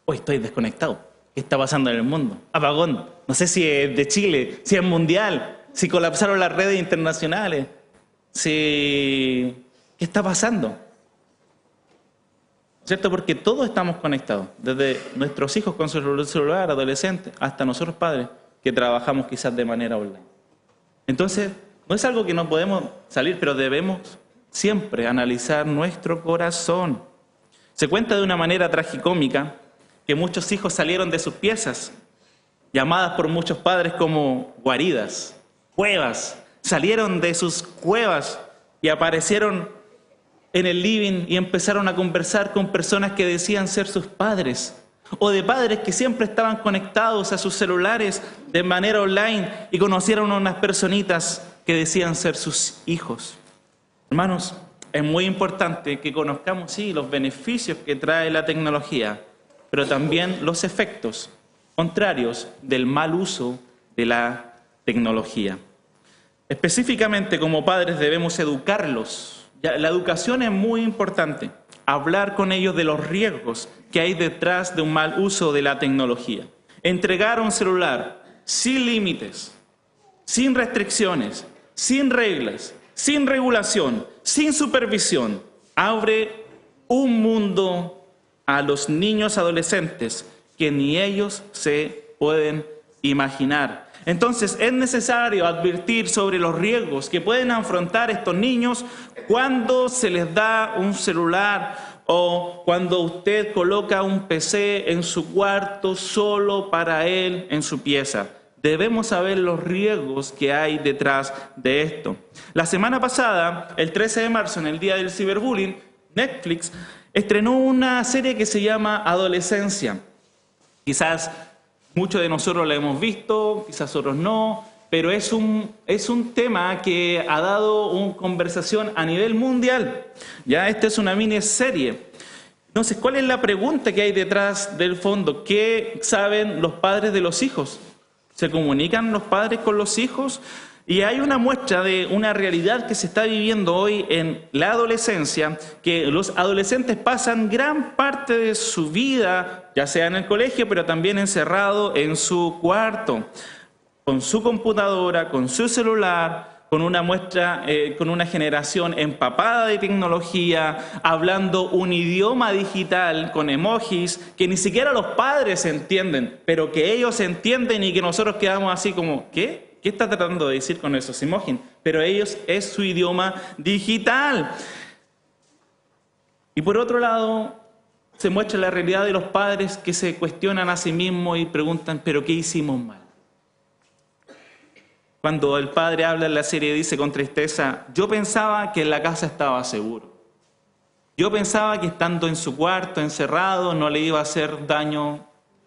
Hoy estoy desconectado. ¿Qué está pasando en el mundo? Apagón. No sé si es de Chile, si es mundial, si colapsaron las redes internacionales, si... ¿Qué está pasando? ¿Cierto? Porque todos estamos conectados, desde nuestros hijos con su celular, adolescentes, hasta nosotros padres, que trabajamos quizás de manera online. Entonces, no es algo que no podemos salir, pero debemos siempre analizar nuestro corazón. Se cuenta de una manera tragicómica que muchos hijos salieron de sus piezas, llamadas por muchos padres como guaridas, cuevas. Salieron de sus cuevas y aparecieron en el living y empezaron a conversar con personas que decían ser sus padres, o de padres que siempre estaban conectados a sus celulares de manera online y conocieron a unas personitas que decían ser sus hijos. Hermanos, es muy importante que conozcamos, sí, los beneficios que trae la tecnología, pero también los efectos contrarios del mal uso de la tecnología. Específicamente, como padres debemos educarlos. La educación es muy importante. Hablar con ellos de los riesgos que hay detrás de un mal uso de la tecnología. Entregar un celular sin límites, sin restricciones, sin reglas, sin regulación, sin supervisión, abre un mundo a los niños adolescentes que ni ellos se pueden imaginar. Entonces es necesario advertir sobre los riesgos que pueden afrontar estos niños cuando se les da un celular o cuando usted coloca un PC en su cuarto solo para él en su pieza. Debemos saber los riesgos que hay detrás de esto. La semana pasada, el 13 de marzo, en el día del ciberbullying, Netflix estrenó una serie que se llama Adolescencia. Quizás muchos de nosotros la hemos visto, quizás otros no, pero es un tema que ha dado una conversación a nivel mundial. Ya esta es una miniserie. Entonces, ¿cuál es la pregunta que hay detrás del fondo? ¿Qué saben los padres de los hijos? ¿Se comunican los padres con los hijos? Y hay una muestra de una realidad que se está viviendo hoy en la adolescencia, que los adolescentes pasan gran parte de su vida, ya sea en el colegio, pero también encerrado en su cuarto, con su computadora, con su celular, con una muestra, con una generación empapada de tecnología, hablando un idioma digital con emojis que ni siquiera los padres entienden, pero que ellos entienden y que nosotros quedamos así como, ¿qué? ¿Qué está tratando de decir con esos emojis? Pero ellos es su idioma digital. Y por otro lado, se muestra la realidad de los padres que se cuestionan a sí mismos y preguntan, ¿pero qué hicimos mal? Cuando el padre habla en la serie dice con tristeza, yo pensaba que en la casa estaba seguro. Yo pensaba que estando en su cuarto, encerrado, no le iba a hacer daño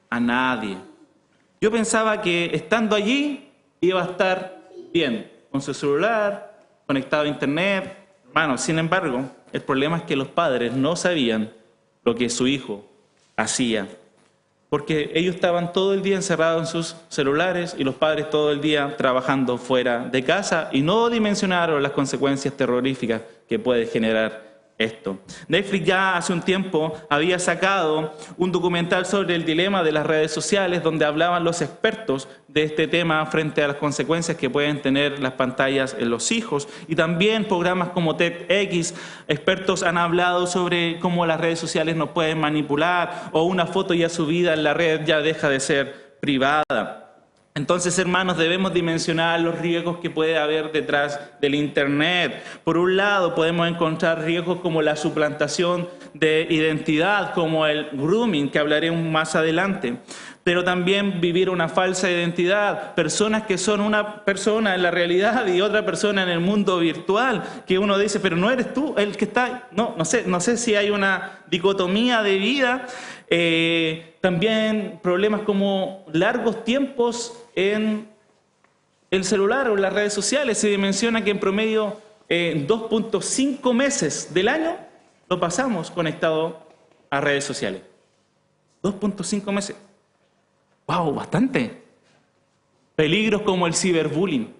a nadie. Yo pensaba que estando allí iba a estar bien, con su celular, conectado a internet. Hermano, sin embargo, el problema es que los padres no sabían lo que su hijo hacía. Porque ellos estaban todo el día encerrados en sus celulares y los padres todo el día trabajando fuera de casa y no dimensionaron las consecuencias terroríficas que puede generar esto. Netflix ya hace un tiempo había sacado un documental sobre el dilema de las redes sociales donde hablaban los expertos de este tema frente a las consecuencias que pueden tener las pantallas en los hijos y también programas como TEDx, expertos han hablado sobre cómo las redes sociales nos pueden manipular o una foto ya subida en la red ya deja de ser privada. Entonces, hermanos, debemos dimensionar los riesgos que puede haber detrás del Internet. Por un lado, podemos encontrar riesgos como la suplantación de identidad, como el grooming, que hablaremos más adelante. pero también vivir una falsa identidad. Personas que son una persona en la realidad y otra persona en el mundo virtual, que uno dice, pero no eres tú el que está... No sé si hay una dicotomía de vida. También problemas como largos tiempos en el celular o en las redes sociales. Se menciona que en promedio 2.5 meses del año lo pasamos conectado a redes sociales. 2.5 meses. ¡Wow! Bastante. Peligros como el ciberbullying.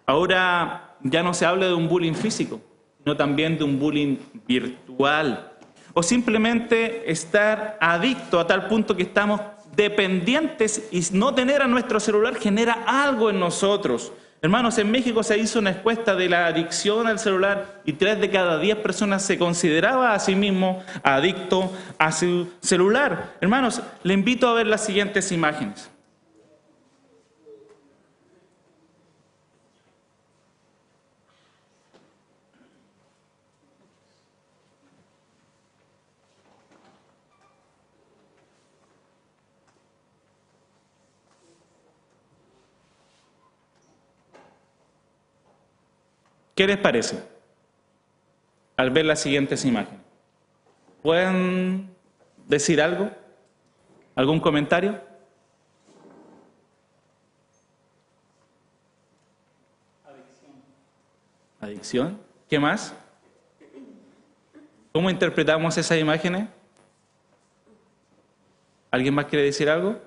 Ahora ya no se habla de un bullying físico, sino también de un bullying virtual. O simplemente estar adicto a tal punto que estamos dependientes y no tener a nuestro celular genera algo en nosotros. Hermanos, en México se hizo una encuesta de la adicción al celular y 3 de cada 10 personas se consideraba a sí mismo adicto a su celular. Hermanos, le invito a ver las siguientes imágenes. ¿Qué les parece al ver las siguientes imágenes? ¿Pueden decir algo? ¿Algún comentario? Adicción. ¿Qué más? ¿Cómo interpretamos esas imágenes? ¿Alguien más quiere decir algo?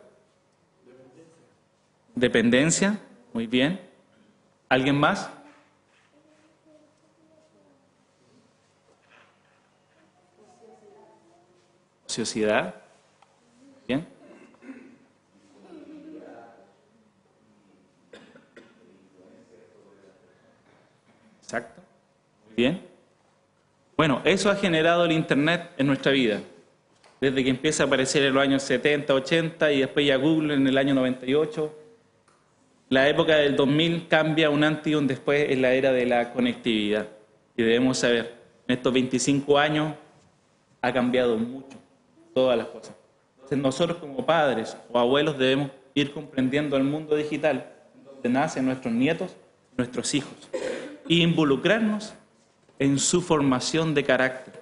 Dependencia. Muy bien. ¿Alguien más? Ociosidad. Bien. Exacto. Muy bien. Bueno, eso ha generado el Internet en nuestra vida. Desde que empieza a aparecer en los años 70, 80 y después ya Google en el año 98. La época del 2000 cambia un antes y un después en la era de la conectividad. Y debemos saber, en estos 25 años ha cambiado mucho. Todas las cosas. Entonces nosotros como padres o abuelos debemos ir comprendiendo el mundo digital, donde nacen nuestros nietos, nuestros hijos, e involucrarnos en su formación de carácter.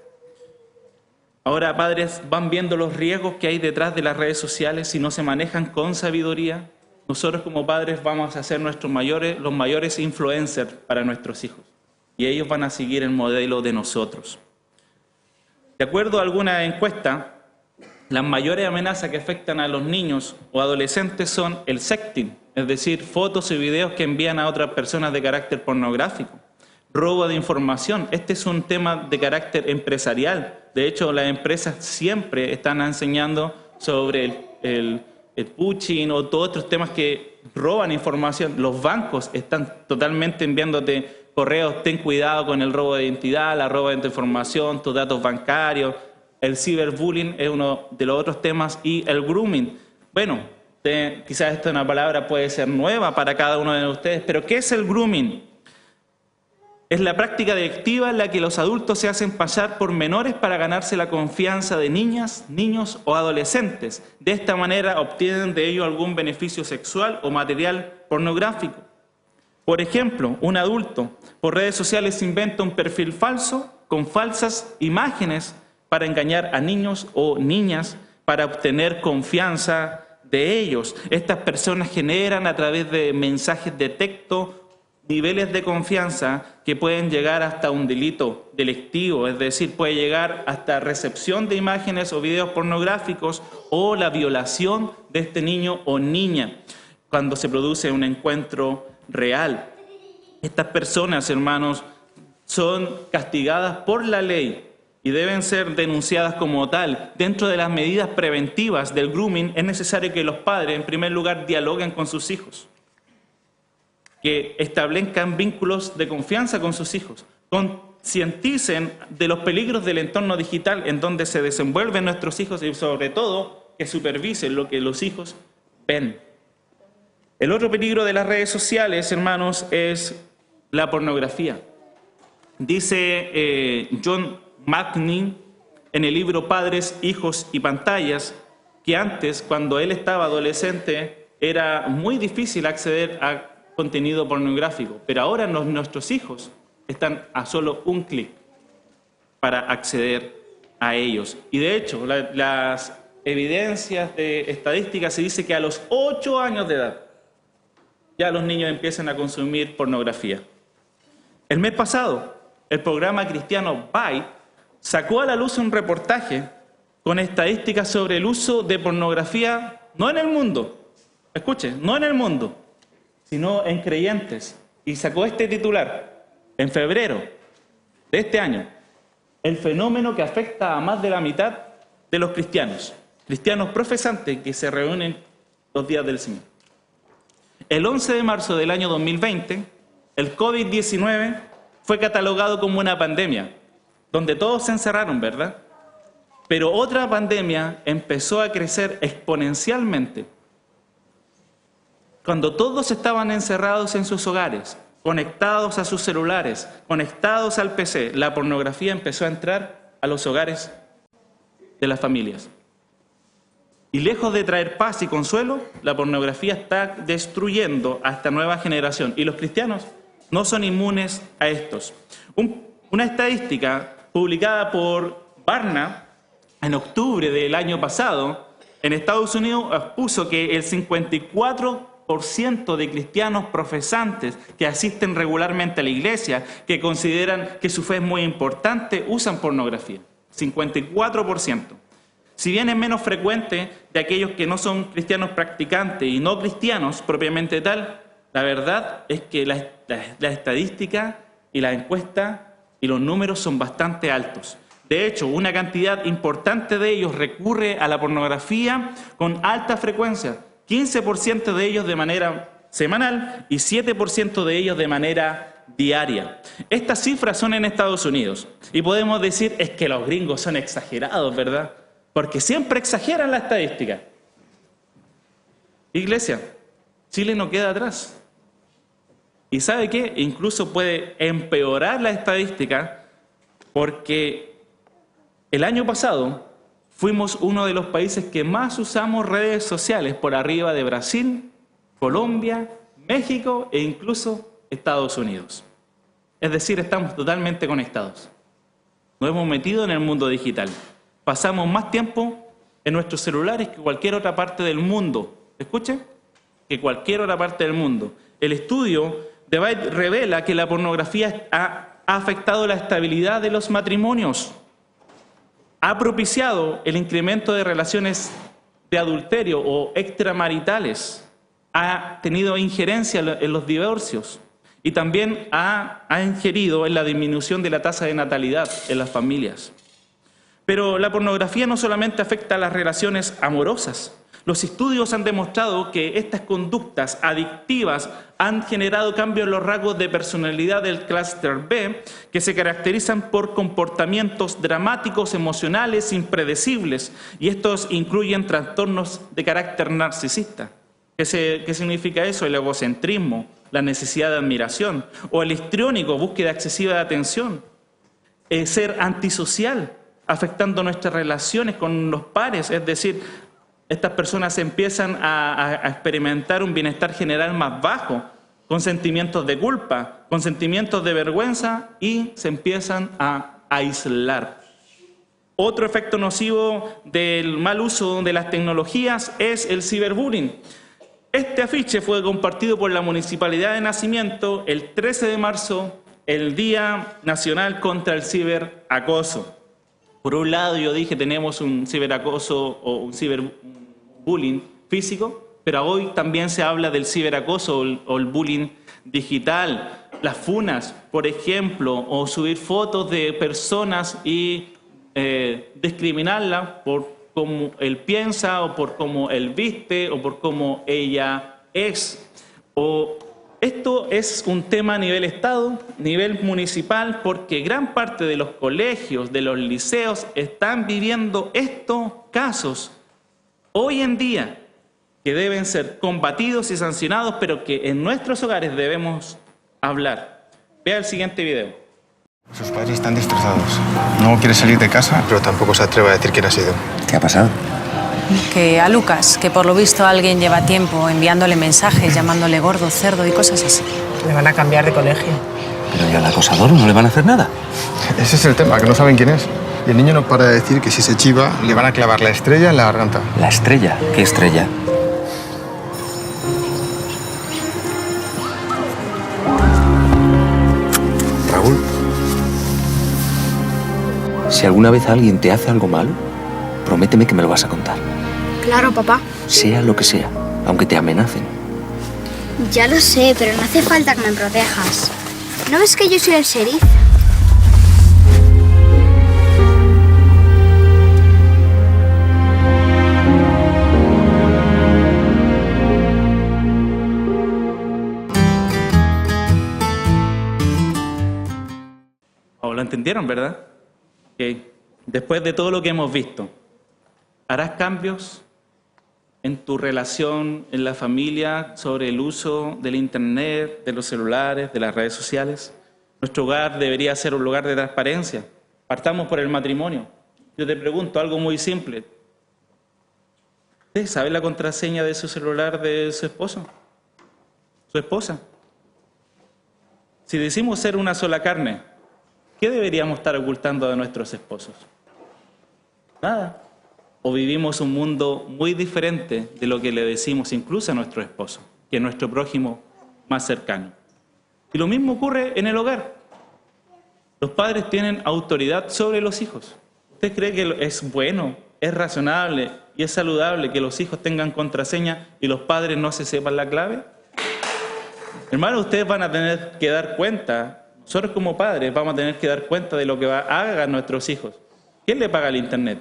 Ahora, padres, van viendo los riesgos que hay detrás de las redes sociales si no se manejan con sabiduría. Nosotros como padres vamos a ser los mayores influencers para nuestros hijos y ellos van a seguir el modelo de nosotros. De acuerdo a alguna encuesta, las mayores amenazas que afectan a los niños o adolescentes son el sexting, es decir, fotos y videos que envían a otras personas de carácter pornográfico. Robo de información, este es un tema de carácter empresarial. De hecho, las empresas siempre están enseñando sobre el phishing o todos otros temas que roban información. Los bancos están totalmente enviándote correos, ten cuidado con el robo de identidad, la robo de tu información, tus datos bancarios. El ciberbullying es uno de los otros temas y el grooming. Bueno, quizás esta es una palabra puede ser nueva para cada uno de ustedes, pero ¿qué es el grooming? Es la práctica delictiva en la que los adultos se hacen pasar por menores para ganarse la confianza de niñas, niños o adolescentes. De esta manera obtienen de ello algún beneficio sexual o material pornográfico. Por ejemplo, un adulto por redes sociales inventa un perfil falso con falsas imágenes para engañar a niños o niñas para obtener confianza de ellos. Estas personas generan a través de mensajes de texto niveles de confianza que pueden llegar hasta un delito delictivo, es decir, puede llegar hasta recepción de imágenes o videos pornográficos o la violación de este niño o niña cuando se produce un encuentro real. Estas personas, hermanos, son castigadas por la ley y deben ser denunciadas como tal. Dentro de las medidas preventivas del grooming es necesario que los padres, en primer lugar, dialoguen con sus hijos, que establezcan vínculos de confianza con sus hijos, concienticen de los peligros del entorno digital en donde se desenvuelven nuestros hijos y sobre todo que supervisen lo que los hijos ven. El otro peligro de las redes sociales, hermanos, es la pornografía. Dice John McNeil en el libro Padres, Hijos y Pantallas que antes, cuando él estaba adolescente, era muy difícil acceder a contenido pornográfico, pero ahora nuestros hijos están a solo un clic para acceder a ellos. Y de hecho, las evidencias de estadísticas se dice que a los 8 años de edad ya los niños empiezan a consumir pornografía. El mes pasado, el programa cristiano Byte sacó a la luz un reportaje con estadísticas sobre el uso de pornografía, no en el mundo, escuche, no en el mundo, sino en creyentes. Y sacó este titular, en febrero de este año, el fenómeno que afecta a más de la mitad de los cristianos profesantes que se reúnen los días del Señor. El 11 de marzo del año 2020, el COVID-19 fue catalogado como una pandemia, donde todos se encerraron, ¿verdad? Pero otra pandemia empezó a crecer exponencialmente. Cuando todos estaban encerrados en sus hogares, conectados a sus celulares, conectados al PC, la pornografía empezó a entrar a los hogares de las familias. Y lejos de traer paz y consuelo, la pornografía está destruyendo a esta nueva generación. Y los cristianos no son inmunes a estos. Una estadística publicada por Barna en octubre del año pasado, en Estados Unidos puso que el 54% de cristianos profesantes que asisten regularmente a la iglesia, que consideran que su fe es muy importante, usan pornografía. 54%. Si bien es menos frecuente de aquellos que no son cristianos practicantes y no cristianos propiamente tal, la verdad es que la estadística y la encuesta y los números son bastante altos. De hecho, una cantidad importante de ellos recurre a la pornografía con alta frecuencia, 15% de ellos de manera semanal y 7% de ellos de manera diaria. Estas cifras son en Estados Unidos y podemos decir es que los gringos son exagerados, ¿verdad? Porque siempre exageran la estadística. Iglesia, Chile no queda atrás. ¿Y sabe qué? Incluso puede empeorar la estadística porque el año pasado fuimos uno de los países que más usamos redes sociales por arriba de Brasil, Colombia, México e incluso Estados Unidos. Es decir, estamos totalmente conectados. Nos hemos metido en el mundo digital. Pasamos más tiempo en nuestros celulares que cualquier otra parte del mundo. ¿Escuchen? Que cualquier otra parte del mundo. El estudio de Byte revela que la pornografía ha afectado la estabilidad de los matrimonios. Ha propiciado el incremento de relaciones de adulterio o extramaritales. Ha tenido injerencia en los divorcios. Y también ha ingerido en la disminución de la tasa de natalidad en las familias. Pero la pornografía no solamente afecta a las relaciones amorosas. Los estudios han demostrado que estas conductas adictivas han generado cambios en los rasgos de personalidad del clúster B, que se caracterizan por comportamientos dramáticos, emocionales, impredecibles, y estos incluyen trastornos de carácter narcisista. ¿Qué significa eso? El egocentrismo, la necesidad de admiración, o el histriónico, búsqueda excesiva de atención, ser antisocial, afectando nuestras relaciones con los pares, es decir, estas personas empiezan a experimentar un bienestar general más bajo, con sentimientos de culpa, con sentimientos de vergüenza y se empiezan a aislar. Otro efecto nocivo del mal uso de las tecnologías es el ciberbullying. Este afiche fue compartido por la Municipalidad de Nacimiento el 13 de marzo, el Día Nacional contra el Ciberacoso. Por un lado, yo dije, tenemos un ciberacoso o un ciberbullying físico, pero hoy también se habla del ciberacoso o el bullying digital. Las funas, por ejemplo, o subir fotos de personas y discriminarlas por cómo él piensa, o por cómo él viste, o por cómo ella es. Esto es un tema a nivel Estado, nivel municipal, porque gran parte de los colegios, de los liceos, están viviendo estos casos hoy en día que deben ser combatidos y sancionados, pero que en nuestros hogares debemos hablar. Vea el siguiente video. Sus padres están destrozados. No quiere salir de casa, pero tampoco se atreve a decir quién ha sido. ¿Qué ha pasado? Que a Lucas, que por lo visto alguien lleva tiempo enviándole mensajes, llamándole gordo, cerdo y cosas así. Le van a cambiar de colegio. Pero ¿y al acosador no le van a hacer nada? Ese es el tema, que no saben quién es. Y el niño no para de decir que si se chiva, le van a clavar la estrella en la garganta. ¿La estrella? ¿Qué estrella? Raúl, si alguna vez alguien te hace algo malo, prométeme que me lo vas a contar. Claro, papá. Sea lo que sea, aunque te amenacen. Ya lo sé, pero no hace falta que me protejas. ¿No ves que yo soy el sheriff? ¿Lo entendieron, verdad? Okay. Después de todo lo que hemos visto, ¿harás cambios en tu relación en la familia sobre el uso del internet, de los celulares, de las redes sociales? Nuestro hogar debería ser un lugar de transparencia. Partamos por el matrimonio. Yo te pregunto algo muy simple. ¿Usted sabe la contraseña de su celular de su esposo? ¿Su esposa? Si decimos ser una sola carne, ¿qué deberíamos estar ocultando de nuestros esposos? Nada. O vivimos un mundo muy diferente de lo que le decimos incluso a nuestro esposo, que es nuestro prójimo más cercano. Y lo mismo ocurre en el hogar. Los padres tienen autoridad sobre los hijos. ¿Usted cree que es bueno, es razonable y es saludable que los hijos tengan contraseña y los padres no se sepan la clave? Hermanos, ustedes van a tener que dar cuenta. Nosotros como padres vamos a tener que dar cuenta de lo que hagan nuestros hijos. ¿Quién le paga el internet?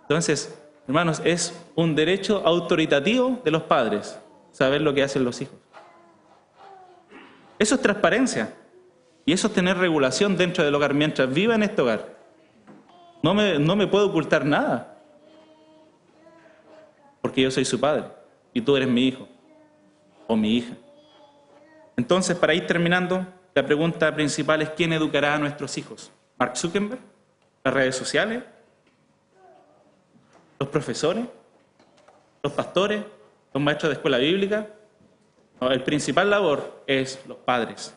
Entonces, hermanos, es un derecho autoritativo de los padres saber lo que hacen los hijos. Eso es transparencia y eso es tener regulación dentro del hogar mientras viva en este hogar. No me puedo ocultar nada porque yo soy su padre y tú eres mi hijo o mi hija. Entonces, para ir terminando, la pregunta principal es ¿quién educará a nuestros hijos? ¿Mark Zuckerberg? ¿Las redes sociales? ¿Los profesores? ¿Los pastores? ¿Los maestros de escuela bíblica? No, el principal labor es los padres.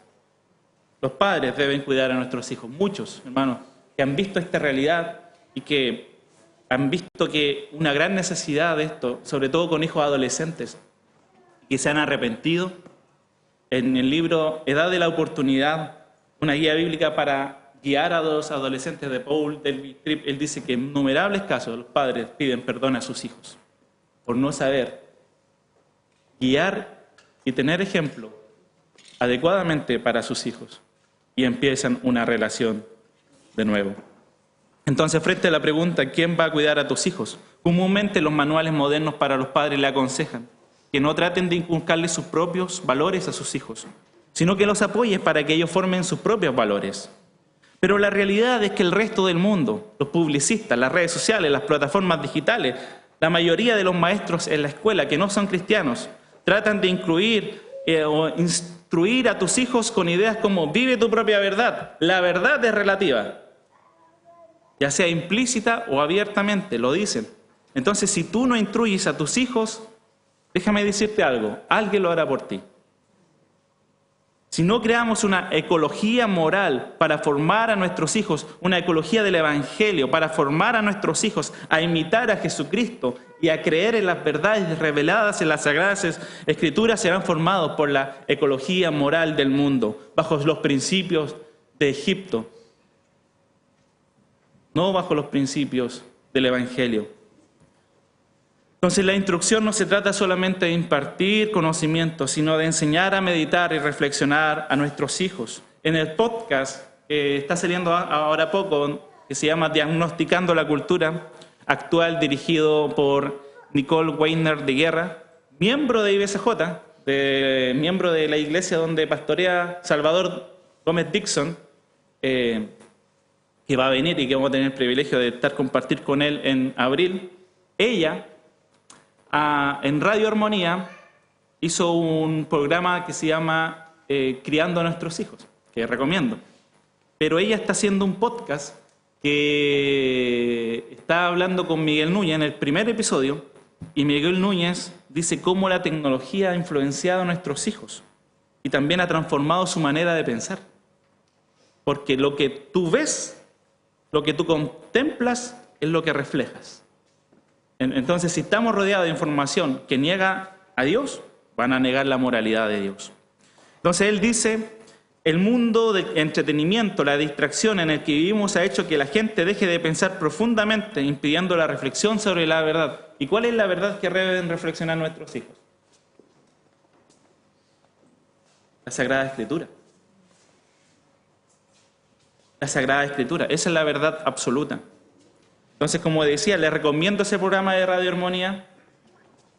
Los padres deben cuidar a nuestros hijos. Muchos, hermanos, que han visto esta realidad y que han visto que una gran necesidad de esto, sobre todo con hijos adolescentes, que se han arrepentido. En el libro Edad de la Oportunidad, una guía bíblica para guiar a los adolescentes de Paul David Tripp, él dice que en innumerables casos los padres piden perdón a sus hijos por no saber guiar y tener ejemplo adecuadamente para sus hijos y empiezan una relación de nuevo. Entonces, frente a la pregunta ¿quién va a cuidar a tus hijos? Comúnmente los manuales modernos para los padres le aconsejan que no traten de inculcarles sus propios valores a sus hijos, sino que los apoyes para que ellos formen sus propios valores. Pero la realidad es que el resto del mundo, los publicistas, las redes sociales, las plataformas digitales, la mayoría de los maestros en la escuela que no son cristianos, tratan de incluir o instruir a tus hijos con ideas como vive tu propia verdad. La verdad es relativa, ya sea implícita o abiertamente, lo dicen. Entonces, si tú no instruyes a tus hijos, déjame decirte algo, alguien lo hará por ti. Si no creamos una ecología moral para formar a nuestros hijos, una ecología del Evangelio, para formar a nuestros hijos a imitar a Jesucristo y a creer en las verdades reveladas en las Sagradas Escrituras, serán formados por la ecología moral del mundo, bajo los principios de Egipto, no bajo los principios del Evangelio. Entonces la instrucción no se trata solamente de impartir conocimiento, sino de enseñar a meditar y reflexionar a nuestros hijos. En el podcast que está saliendo ahora poco, que se llama Diagnosticando la Cultura Actual, dirigido por Nicole Weiner de Guerra, miembro de IBCJ, miembro de la iglesia donde pastorea Salvador Gómez Dixon, que va a venir y que vamos a tener el privilegio de compartir con él en abril. Ella, en Radio Armonía, hizo un programa que se llama Criando a nuestros hijos, que recomiendo. Pero ella está haciendo un podcast que estaba hablando con Miguel Núñez en el primer episodio, y Miguel Núñez dice cómo la tecnología ha influenciado a nuestros hijos y también ha transformado su manera de pensar. Porque lo que tú ves, lo que tú contemplas, es lo que reflejas. Entonces, si estamos rodeados de información que niega a Dios, van a negar la moralidad de Dios. Entonces él dice, el mundo de entretenimiento, la distracción en el que vivimos ha hecho que la gente deje de pensar profundamente, impidiendo la reflexión sobre la verdad. ¿Y cuál es la verdad que deben reflexionar nuestros hijos? La Sagrada Escritura. La Sagrada Escritura, esa es la verdad absoluta. Entonces, como decía, les recomiendo ese programa de Radio Armonía,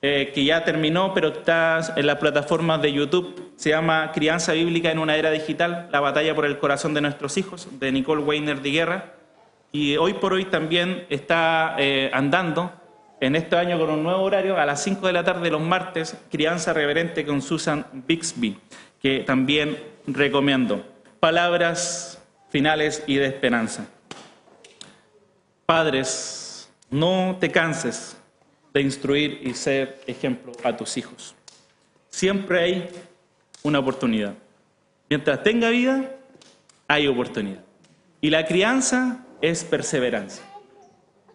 que ya terminó, pero está en las plataformas de YouTube. Se llama Crianza Bíblica en una era digital, la batalla por el corazón de nuestros hijos, de Nicole Weiner de Guerra. Y hoy por hoy también está andando, en este año con un nuevo horario, a las 5 de la tarde los martes, Crianza Reverente con Susan Bixby, que también recomiendo. Palabras finales y de esperanza. Padres, no te canses de instruir y ser ejemplo a tus hijos. Siempre hay una oportunidad. Mientras tenga vida, hay oportunidad. Y la crianza es perseverancia.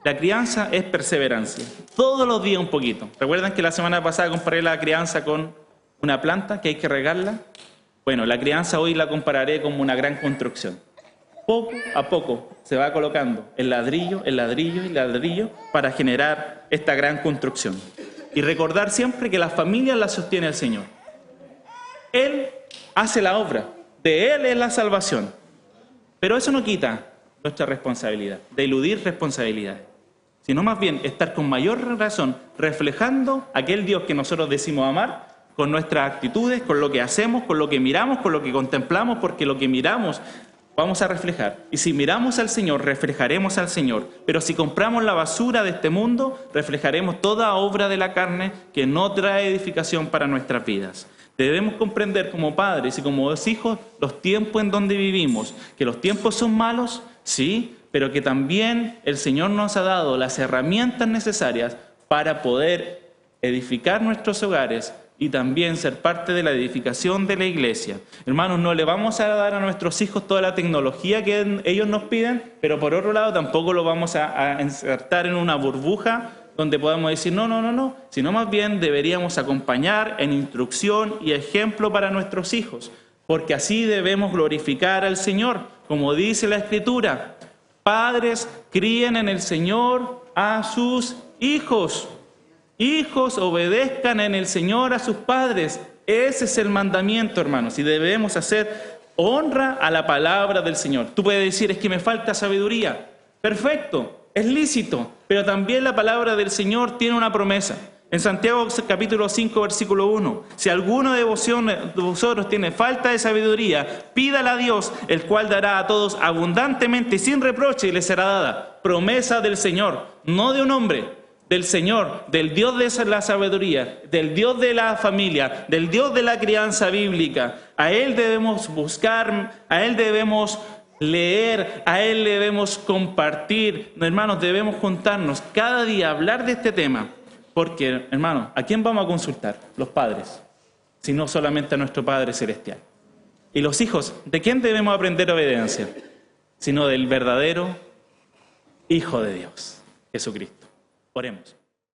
La crianza es perseverancia. Todos los días un poquito. ¿Recuerdan que la semana pasada comparé la crianza con una planta que hay que regarla? Bueno, la crianza hoy la compararé como una gran construcción. Poco a poco se va colocando el ladrillo, el ladrillo y el ladrillo para generar esta gran construcción. Y recordar siempre que las familias las sostiene el Señor. Él hace la obra, de Él es la salvación. Pero eso no quita nuestra responsabilidad, de eludir responsabilidades, sino más bien estar con mayor razón reflejando aquel Dios que nosotros decimos amar con nuestras actitudes, con lo que hacemos, con lo que miramos, con lo que contemplamos, porque lo que miramos vamos a reflejar. Y si miramos al Señor, reflejaremos al Señor. Pero si compramos la basura de este mundo, reflejaremos toda obra de la carne que no trae edificación para nuestras vidas. Debemos comprender como padres y como hijos los tiempos en donde vivimos. Que los tiempos son malos, sí, pero que también el Señor nos ha dado las herramientas necesarias para poder edificar nuestros hogares y también ser parte de la edificación de la iglesia. Hermanos, no le vamos a dar a nuestros hijos toda la tecnología que ellos nos piden, pero por otro lado tampoco lo vamos a insertar en una burbuja donde podamos decir no, sino más bien deberíamos acompañar en instrucción y ejemplo para nuestros hijos, porque así debemos glorificar al Señor, como dice la Escritura. Padres, críen en el Señor a sus hijos. Hijos, obedezcan en el Señor a sus padres. Ese es el mandamiento, hermanos, y debemos hacer honra a la palabra del Señor. Tú puedes decir, es que me falta sabiduría. Perfecto, es lícito, pero también la palabra del Señor tiene una promesa. En Santiago capítulo 5, versículo 1, si alguno de vosotros tiene falta de sabiduría, pídala a Dios, el cual dará a todos abundantemente y sin reproche y le será dada. Promesa del Señor, no de un hombre, del Señor, del Dios de la sabiduría, del Dios de la familia, del Dios de la crianza bíblica. A Él debemos buscar, a Él debemos leer, a Él debemos compartir. Hermanos, debemos juntarnos cada día a hablar de este tema. Porque, hermanos, ¿a quién vamos a consultar? Los padres, sino solamente a nuestro Padre Celestial. Y los hijos, ¿de quién debemos aprender obediencia? Sino del verdadero Hijo de Dios, Jesucristo. Oremos.